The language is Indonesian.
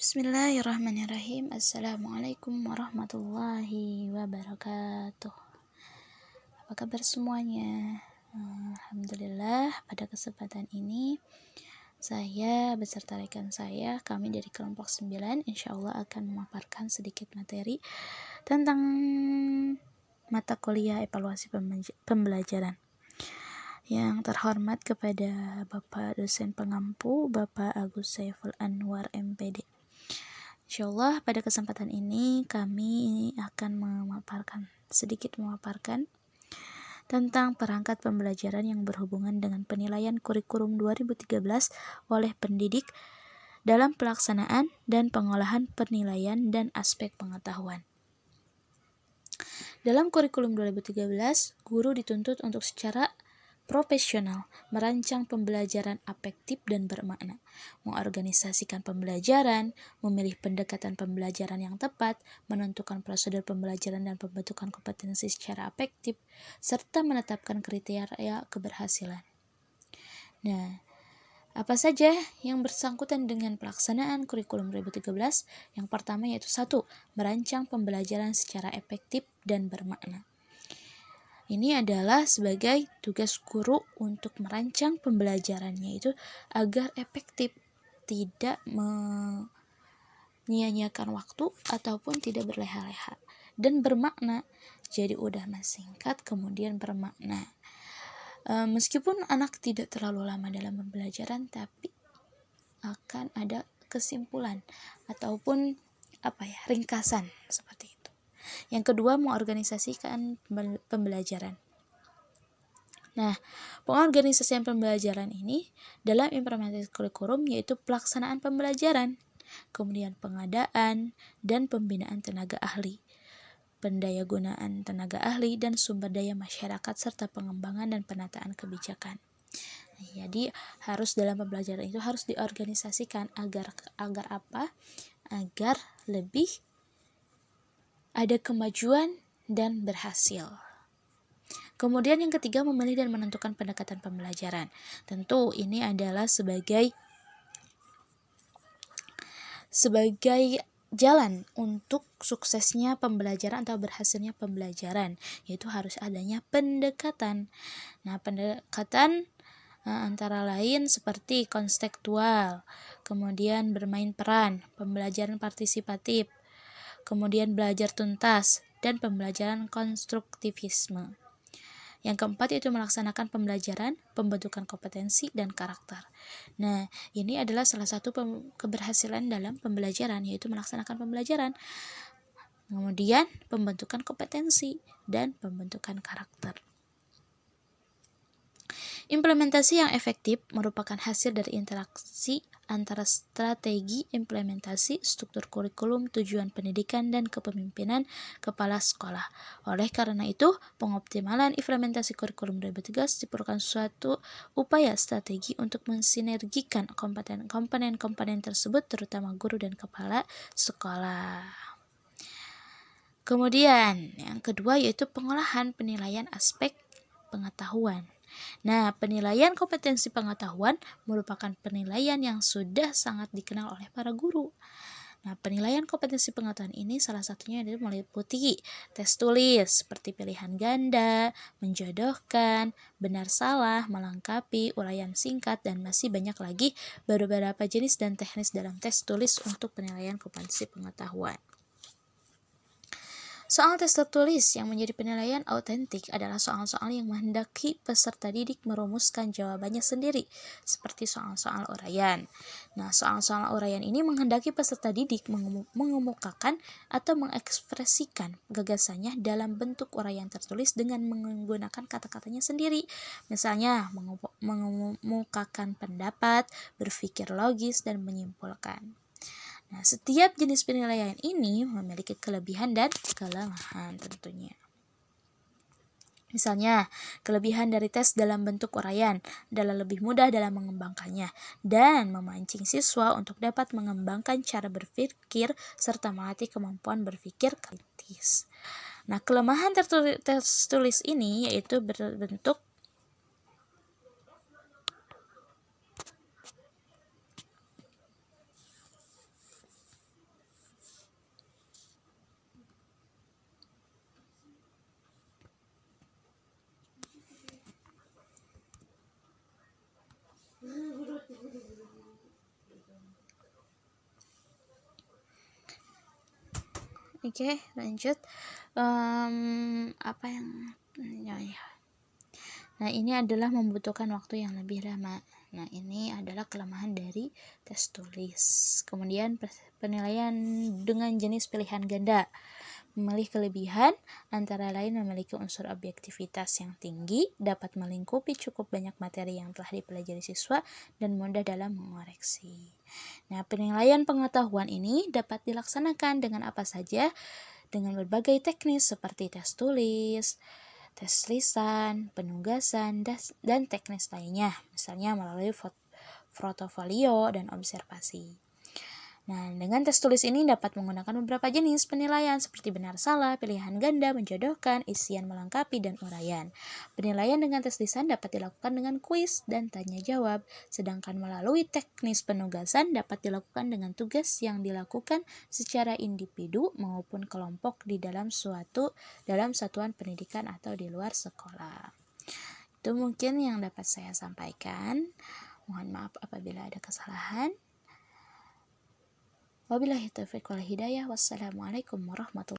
Bismillahirrahmanirrahim. Assalamualaikum warahmatullahi wabarakatuh. Apa kabar semuanya? Alhamdulillah, pada kesempatan ini saya beserta rekan saya, kami dari kelompok 9, insya Allah akan memaparkan sedikit materi tentang mata kuliah evaluasi pembelajaran. Yang terhormat kepada Bapak dosen pengampu, Bapak Agus Saiful Anwar MPD. Insyaallah pada kesempatan ini kami akan sedikit memaparkan tentang perangkat pembelajaran yang berhubungan dengan penilaian kurikulum 2013 oleh pendidik dalam pelaksanaan dan pengolahan penilaian dan aspek pengetahuan. Dalam kurikulum 2013, guru dituntut untuk secara profesional, merancang pembelajaran afektif dan bermakna, mengorganisasikan pembelajaran, memilih pendekatan pembelajaran yang tepat, menentukan prosedur pembelajaran dan pembentukan kompetensi secara afektif, serta menetapkan kriteria keberhasilan. Nah, apa saja yang bersangkutan dengan pelaksanaan kurikulum 2013? Yang pertama yaitu 1. Merancang pembelajaran secara efektif dan bermakna. Ini adalah sebagai tugas guru untuk merancang pembelajarannya itu agar efektif, tidak menyia-nyiakan waktu ataupun tidak berleha-leha, dan bermakna. Jadi udah singkat kemudian bermakna. Meskipun anak tidak terlalu lama dalam pembelajaran, tapi akan ada kesimpulan ataupun ringkasan seperti itu. Yang kedua, mengorganisasikan pembelajaran. Nah, pengorganisasian pembelajaran ini dalam implementasi kurikulum yaitu pelaksanaan pembelajaran, kemudian pengadaan dan pembinaan tenaga ahli, pendayagunaan tenaga ahli dan sumber daya masyarakat serta pengembangan dan penataan kebijakan. Jadi harus dalam pembelajaran itu harus diorganisasikan agar apa? Agar lebih ada kemajuan dan berhasil. Kemudian yang ketiga, memilih dan menentukan pendekatan pembelajaran. Tentu ini adalah sebagai jalan untuk suksesnya pembelajaran atau berhasilnya pembelajaran, yaitu harus adanya pendekatan. Nah, pendekatan antara lain seperti konstekstual, kemudian bermain peran, pembelajaran partisipatif, kemudian belajar tuntas, dan pembelajaran konstruktivisme. Yang keempat yaitu melaksanakan pembelajaran, pembentukan kompetensi, dan karakter. Nah, ini adalah salah satu keberhasilan dalam pembelajaran, yaitu melaksanakan pembelajaran, kemudian pembentukan kompetensi, dan pembentukan karakter. Implementasi yang efektif merupakan hasil dari interaksi antara strategi implementasi, struktur kurikulum, tujuan pendidikan, dan kepemimpinan kepala sekolah. Oleh karena itu, pengoptimalan implementasi kurikulum 2013 diperlukan suatu upaya strategi untuk mensinergikan komponen-komponen tersebut, terutama guru dan kepala sekolah. Kemudian, yang kedua yaitu pengolahan penilaian aspek pengetahuan. Nah, penilaian kompetensi pengetahuan merupakan penilaian yang sudah sangat dikenal oleh para guru. Nah, penilaian kompetensi pengetahuan ini salah satunya meliputi tes tulis seperti pilihan ganda, menjodohkan, benar salah, melengkapi, uraian singkat, dan masih banyak lagi beberapa jenis dan teknis dalam tes tulis untuk penilaian kompetensi pengetahuan. Soal tes tertulis yang menjadi penilaian autentik adalah soal-soal yang menghendaki peserta didik merumuskan jawabannya sendiri, seperti soal-soal uraian. Nah, soal-soal uraian ini menghendaki peserta didik mengemukakan atau mengekspresikan gagasannya dalam bentuk uraian tertulis dengan menggunakan kata-katanya sendiri. Misalnya, mengemukakan pendapat, berpikir logis, dan menyimpulkan. Nah, setiap jenis penilaian ini memiliki kelebihan dan kelemahan tentunya. Misalnya, kelebihan dari tes dalam bentuk uraian adalah lebih mudah dalam mengembangkannya dan memancing siswa untuk dapat mengembangkan cara berpikir serta melatih kemampuan berpikir kritis. Nah, kelemahan tes tulis ini yaitu berbentuk Oke, lanjut. Apa yang Nah, ini adalah membutuhkan waktu yang lebih lama. Nah, ini adalah kelemahan dari tes tulis. Kemudian penilaian dengan jenis pilihan ganda. Memilih kelebihan antara lain memiliki unsur objektivitas yang tinggi, dapat melingkupi cukup banyak materi yang telah dipelajari siswa, dan mudah dalam mengoreksi. Nah, penilaian pengetahuan ini dapat dilaksanakan dengan apa saja? Dengan berbagai teknis seperti tes tulis, tes lisan, penugasan, dan teknis lainnya, misalnya melalui portofolio dan observasi. Nah, dengan tes tulis ini dapat menggunakan beberapa jenis penilaian seperti benar salah, pilihan ganda, menjodohkan, isian melengkapi, dan uraian. Penilaian dengan tes lisan dapat dilakukan dengan kuis dan tanya jawab, sedangkan melalui teknis penugasan dapat dilakukan dengan tugas yang dilakukan secara individu maupun kelompok di dalam satuan pendidikan atau di luar sekolah. Itu mungkin yang dapat saya sampaikan. Mohon maaf apabila ada kesalahan. Wabillahi taufiq wal hidayah. Wassalamualaikum warahmatullahi wabarakatuh.